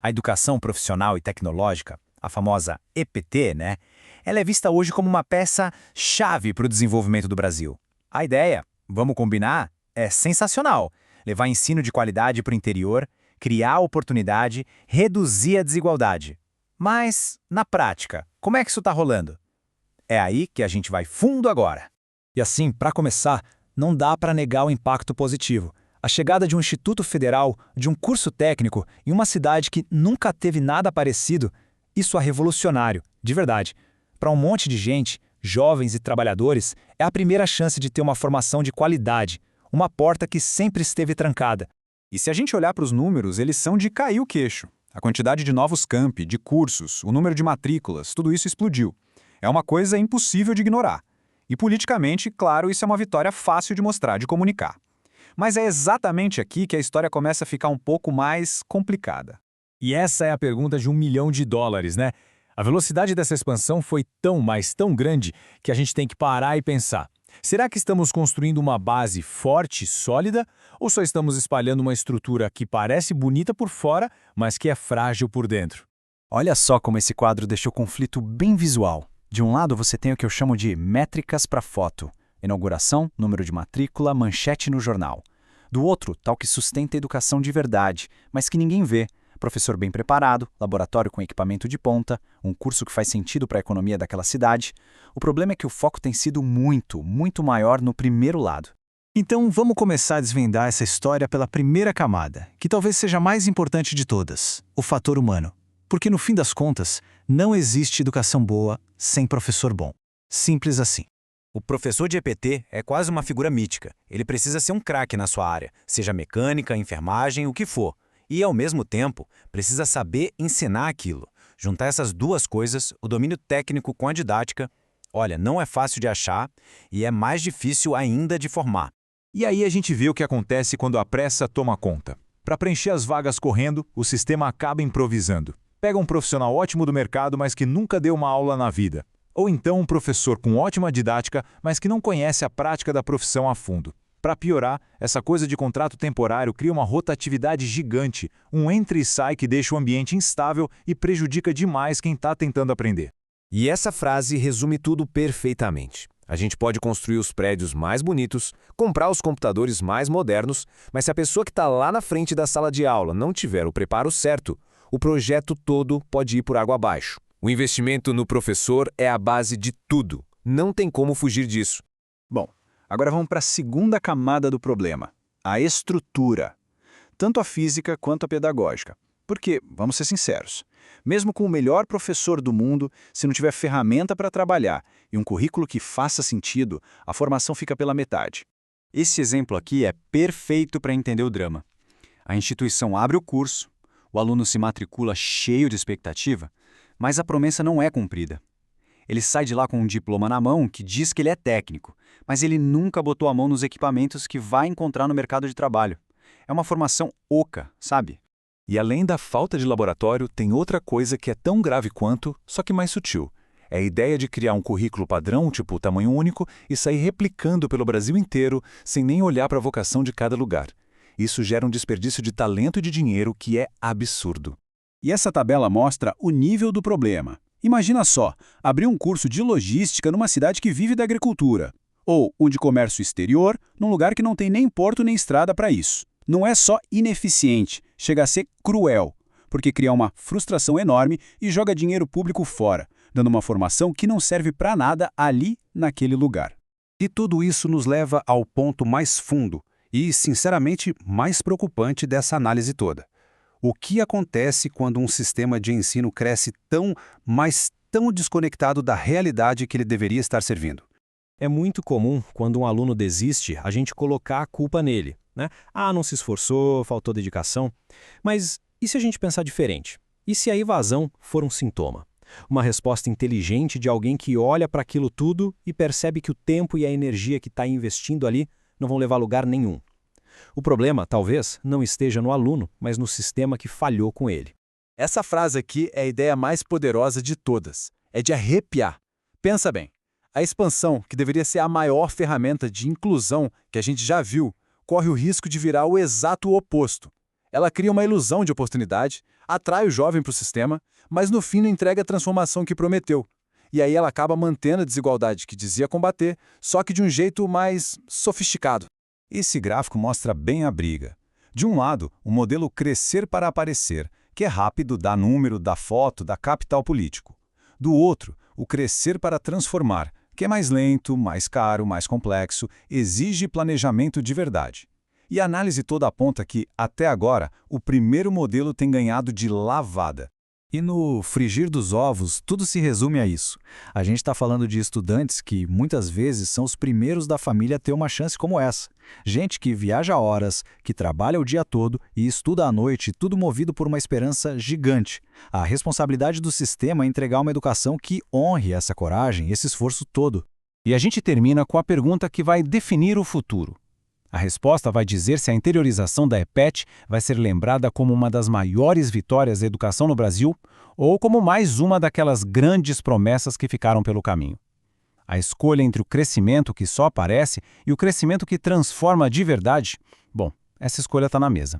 A educação profissional e tecnológica, a famosa EPT, né? Ela é vista hoje como uma peça-chave para o desenvolvimento do Brasil. A ideia, vamos combinar, é sensacional. Levar ensino de qualidade para o interior, criar oportunidade, reduzir a desigualdade. Mas, na prática, como é que isso está rolando? É aí que a gente vai fundo agora. E assim, para começar, não dá para negar o impacto positivo. A chegada de um instituto federal, de um curso técnico, em uma cidade que nunca teve nada parecido, isso é revolucionário, de verdade. Para um monte de gente, jovens e trabalhadores, é a primeira chance de ter uma formação de qualidade, uma porta que sempre esteve trancada. E se a gente olhar para os números, eles são de cair o queixo. A quantidade de novos campi, de cursos, o número de matrículas, tudo isso explodiu. É uma coisa impossível de ignorar. E politicamente, claro, isso é uma vitória fácil de mostrar, de comunicar. Mas é exatamente aqui que a história começa a ficar um pouco mais complicada. E essa é a pergunta de $1 milhão, né? A velocidade dessa expansão foi tão, mas tão grande que a gente tem que parar e pensar. Será que estamos construindo uma base forte, sólida, ou só estamos espalhando uma estrutura que parece bonita por fora, mas que é frágil por dentro? Olha só como esse quadro deixa o conflito bem visual. De um lado você tem o que eu chamo de métricas para foto. Inauguração, número de matrícula, manchete no jornal. Do outro, tal que sustenta a educação de verdade, mas que ninguém vê. Professor bem preparado, laboratório com equipamento de ponta, um curso que faz sentido para a economia daquela cidade. O problema é que o foco tem sido muito, muito maior no primeiro lado. Então vamos começar a desvendar essa história pela primeira camada, que talvez seja a mais importante de todas, o fator humano. Porque no fim das contas, não existe educação boa sem professor bom. Simples assim. O professor de EPT é quase uma figura mítica. Ele precisa ser um craque na sua área, seja mecânica, enfermagem, o que for. E, ao mesmo tempo, precisa saber ensinar aquilo. Juntar essas duas coisas, o domínio técnico com a didática, olha, não é fácil de achar e é mais difícil ainda de formar. E aí a gente vê o que acontece quando a pressa toma conta. Para preencher as vagas correndo, o sistema acaba improvisando. Pega um profissional ótimo do mercado, mas que nunca deu uma aula na vida. Ou então um professor com ótima didática, mas que não conhece a prática da profissão a fundo. Para piorar, essa coisa de contrato temporário cria uma rotatividade gigante, um entra e sai que deixa o ambiente instável e prejudica demais quem está tentando aprender. E essa frase resume tudo perfeitamente. A gente pode construir os prédios mais bonitos, comprar os computadores mais modernos, mas se a pessoa que está lá na frente da sala de aula não tiver o preparo certo, o projeto todo pode ir por água abaixo. O investimento no professor é a base de tudo. Não tem como fugir disso. Bom, agora vamos para a segunda camada do problema, a estrutura. Tanto a física quanto a pedagógica. Porque, vamos ser sinceros, mesmo com o melhor professor do mundo, se não tiver ferramenta para trabalhar e um currículo que faça sentido, a formação fica pela metade. Esse exemplo aqui é perfeito para entender o drama. A instituição abre o curso, o aluno se matricula cheio de expectativa, mas a promessa não é cumprida. Ele sai de lá com um diploma na mão que diz que ele é técnico, mas ele nunca botou a mão nos equipamentos que vai encontrar no mercado de trabalho. É uma formação oca, sabe? E além da falta de laboratório, tem outra coisa que é tão grave quanto, só que mais sutil. É a ideia de criar um currículo padrão, tipo tamanho único, e sair replicando pelo Brasil inteiro, sem nem olhar para a vocação de cada lugar. Isso gera um desperdício de talento e de dinheiro que é absurdo. E essa tabela mostra o nível do problema. Imagina só, abrir um curso de logística numa cidade que vive da agricultura. Ou um de comércio exterior, num lugar que não tem nem porto nem estrada para isso. Não é só ineficiente, chega a ser cruel, porque cria uma frustração enorme e joga dinheiro público fora, dando uma formação que não serve para nada ali, naquele lugar. E tudo isso nos leva ao ponto mais fundo e, sinceramente, mais preocupante dessa análise toda. O que acontece quando um sistema de ensino cresce tão, mas tão desconectado da realidade que ele deveria estar servindo? É muito comum, quando um aluno desiste, a gente colocar a culpa nele, né? Ah, não se esforçou, faltou dedicação. Mas e se a gente pensar diferente? E se a evasão for um sintoma? Uma resposta inteligente de alguém que olha para aquilo tudo e percebe que o tempo e a energia que está investindo ali não vão levar a lugar nenhum. O problema, talvez, não esteja no aluno, mas no sistema que falhou com ele. Essa frase aqui é a ideia mais poderosa de todas. É de arrepiar. Pensa bem, a expansão, que deveria ser a maior ferramenta de inclusão que a gente já viu, corre o risco de virar o exato oposto. Ela cria uma ilusão de oportunidade, atrai o jovem para o sistema, mas no fim não entrega a transformação que prometeu. E aí ela acaba mantendo a desigualdade que dizia combater, só que de um jeito mais sofisticado. Esse gráfico mostra bem a briga. De um lado, o modelo crescer para aparecer, que é rápido, dá número, dá foto, dá capital político. Do outro, o crescer para transformar, que é mais lento, mais caro, mais complexo, exige planejamento de verdade. E a análise toda aponta que, até agora, o primeiro modelo tem ganhado de lavada. E no frigir dos ovos, tudo se resume a isso. A gente está falando de estudantes que, muitas vezes, são os primeiros da família a ter uma chance como essa. Gente que viaja horas, que trabalha o dia todo e estuda à noite, tudo movido por uma esperança gigante. A responsabilidade do sistema é entregar uma educação que honre essa coragem, esse esforço todo. E a gente termina com a pergunta que vai definir o futuro. A resposta vai dizer se a interiorização da EPET vai ser lembrada como uma das maiores vitórias da educação no Brasil ou como mais uma daquelas grandes promessas que ficaram pelo caminho. A escolha entre o crescimento que só aparece e o crescimento que transforma de verdade, bom, essa escolha está na mesa.